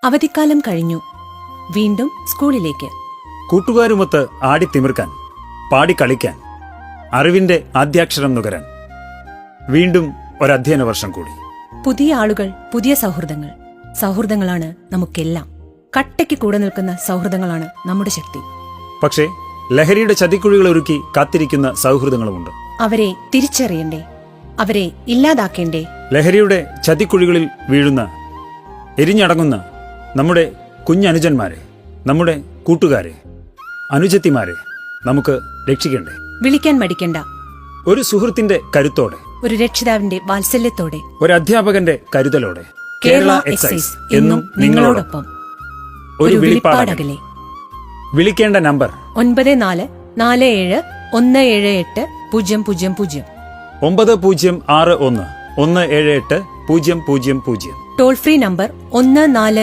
അവധിക്കാലം കഴിഞ്ഞു. വീണ്ടും സ്കൂളിലേക്ക്. കൂട്ടുകാരുമൊത്ത് ആടിത്തിമിർക്കാൻ, പാടിക്കളിക്കാൻ, അറിവിന്റെ ആദ്യാക്ഷരം നുകരാൻ. വീണ്ടും ഒരധ്യയന വർഷം കൂടി. പുതിയ ആളുകൾ, പുതിയ സൗഹൃദങ്ങൾ. സൗഹൃദങ്ങളാണ് നമുക്കെല്ലാം. കട്ടയ്ക്ക് കൂടെ നിൽക്കുന്ന സൗഹൃദങ്ങളാണ് നമ്മുടെ ശക്തി. പക്ഷേ ലഹരിയുടെ ചതിക്കുഴികൾ ഒരുക്കി കാത്തിരിക്കുന്ന സൗഹൃദങ്ങളുമുണ്ട്. അവരെ തിരിച്ചറിയണ്ടേ? അവരെ ഇല്ലാതാക്കേണ്ടേ? ലഹരിയുടെ ചതിക്കുഴികളിൽ വീഴുന്ന, എരിഞ്ഞടങ്ങുന്ന നമ്മുടെ കുഞ്ഞനുജന്മാരെ, നമ്മുടെ കൂട്ടുകാരെ, അനുജത്തിമാരെ നമുക്ക് രക്ഷിക്കണ്ടേ? വിളിക്കാൻ മടിക്കണ്ട. ഒരു സുഹൃത്തിന്റെ കരുത്തോടെ, ഒരു രക്ഷിതാവിന്റെ വാത്സല്യത്തോടെ, ഒരു അധ്യാപകന്റെ കരുതലോടെ. കേരള എക്സൈസ് എന്നും നിങ്ങളോടൊപ്പം. ഒരു വിളിപ്പാടകലെ. വിളിക്കേണ്ട നമ്പർ 9447780000. 9061 1780000. Toll free number 14